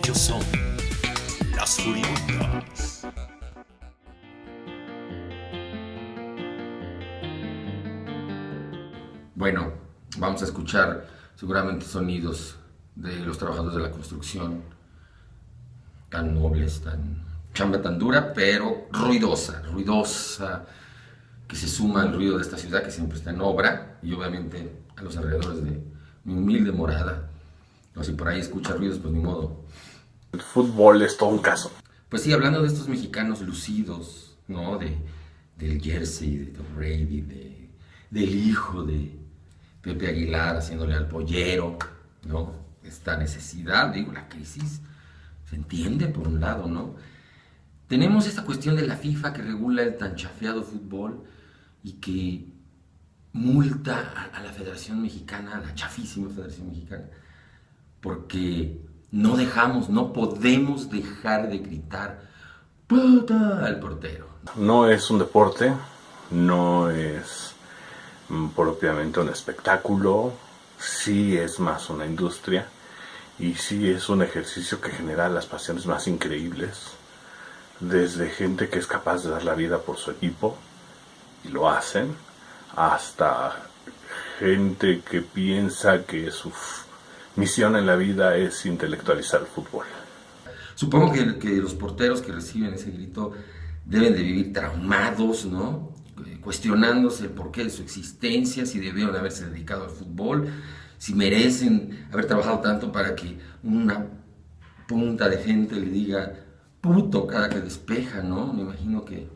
Ellos son las Furiundas. Bueno, vamos a escuchar seguramente sonidos de los trabajadores de la construcción, tan nobles, tan chamba tan dura, pero ruidosa, que se suma al ruido de esta ciudad que siempre está en obra y obviamente a los alrededores de mi humilde morada. O si por ahí escucha ruidos, pues ni modo. El fútbol es todo un caso. Pues sí, hablando de estos mexicanos lucidos, ¿no? Del Jersey, de Tom Brady, del hijo de Pepe Aguilar haciéndole al pollero, ¿no? Esta necesidad, digo, la crisis se entiende por un lado, ¿no? Tenemos esta cuestión de la FIFA que regula el tan chafeado fútbol y que multa a la Federación Mexicana, a la chafísima Federación Mexicana, porque no podemos dejar de gritar ¡puta! Al portero. No es un deporte, no es propiamente un espectáculo, sí es más una industria y sí es un ejercicio que genera las pasiones más increíbles, desde gente que es capaz de dar la vida por su equipo y lo hacen, hasta gente que piensa que su misión en la vida es intelectualizar el fútbol. Supongo que los porteros que reciben ese grito deben de vivir traumados, ¿no? Cuestionándose el porqué de su existencia, si debieron haberse dedicado al fútbol, si merecen haber trabajado tanto para que una punta de gente le diga puto cada que despeja, ¿no? Me imagino que...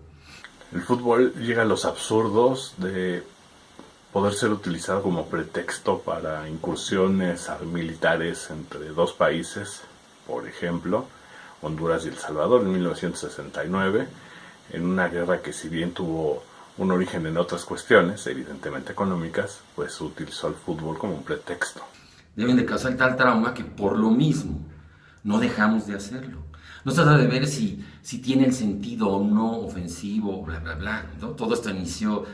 El fútbol llega a los absurdos de poder ser utilizado como pretexto para incursiones militares entre dos países, por ejemplo, Honduras y El Salvador en 1969, en una guerra que, si bien tuvo un origen en otras cuestiones, evidentemente económicas, pues utilizó el fútbol como un pretexto. Deben de causar tal trauma que por lo mismo no dejamos de hacerlo. No se trata de ver si tiene el sentido o no ofensivo, bla, bla, bla, ¿no? Todo esto inició,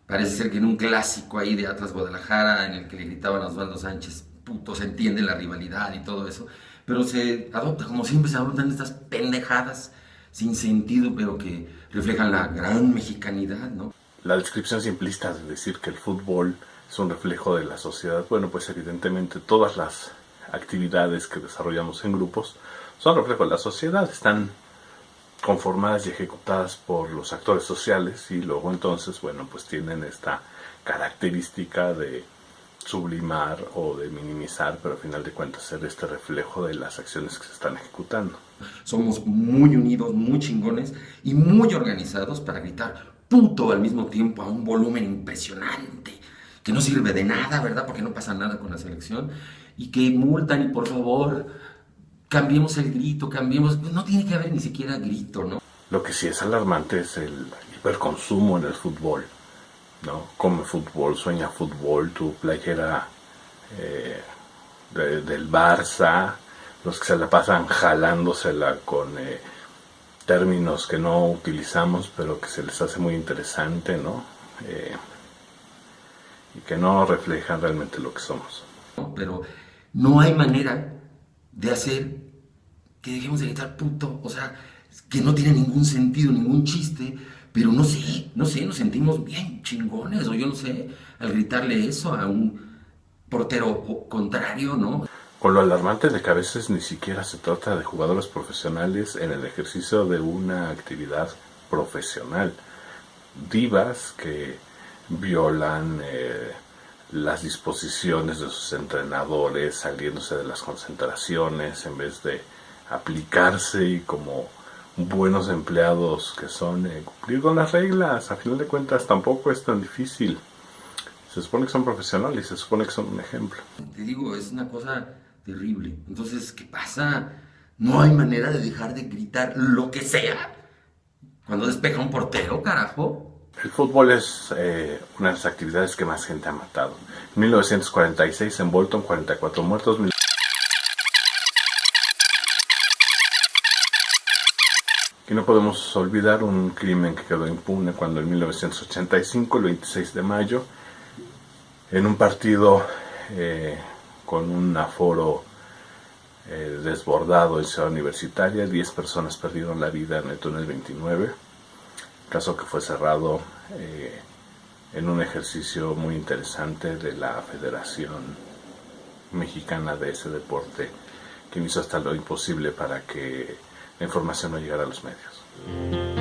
parece ser que en un clásico ahí de Atlas Guadalajara, en el que le gritaban a Osvaldo Sánchez, puto, se entiende la rivalidad y todo eso, pero se adopta, como siempre se adoptan estas pendejadas sin sentido, pero que reflejan la gran mexicanidad, ¿no? La descripción simplista de decir que el fútbol es un reflejo de la sociedad, bueno, pues evidentemente todas las actividades que desarrollamos en grupos son reflejo de la sociedad, están conformadas y ejecutadas por los actores sociales y luego entonces, bueno, pues tienen esta característica de sublimar o de minimizar, pero al final de cuentas ser este reflejo de las acciones que se están ejecutando. Somos muy unidos, muy chingones y muy organizados para gritar puto al mismo tiempo a un volumen impresionante, que no sirve de nada, ¿verdad? Porque no pasa nada con la selección y que multan y por favor cambiemos el grito, no tiene que haber ni siquiera grito, ¿no? Lo que sí es alarmante es el hiperconsumo en el fútbol, ¿no? Come fútbol, sueña fútbol, tu playera del Barça, los que se la pasan jalándosela con términos que no utilizamos, pero que se les hace muy interesante, ¿no? Y que no reflejan realmente lo que somos. Pero no hay manera de hacer que dejemos de gritar puto, o sea, que no tiene ningún sentido, ningún chiste, pero no sé, nos sentimos bien chingones, o yo no sé, al gritarle eso a un portero contrario, ¿no? Con lo alarmante de que a veces ni siquiera se trata de jugadores profesionales en el ejercicio de una actividad profesional. Divas que violan las disposiciones de sus entrenadores, saliéndose de las concentraciones en vez de aplicarse y como buenos empleados que son, cumplir con las reglas. A final de cuentas tampoco es tan difícil. Se supone que son profesionales, se supone que son un ejemplo. Te digo, es una cosa terrible. Entonces, ¿qué pasa? No hay manera de dejar de gritar lo que sea cuando despeja un portero, carajo. El fútbol es una de las actividades que más gente ha matado. En 1946 en Bolton, 44 muertos. Y no podemos olvidar un crimen que quedó impune cuando en 1985, el 26 de mayo, en un partido con un aforo desbordado en Ciudad Universitaria. 10 personas perdieron la vida en el túnel 29, caso que fue cerrado en un ejercicio muy interesante de la Federación Mexicana de ese deporte, que hizo hasta lo imposible para que la información no llegara a los medios.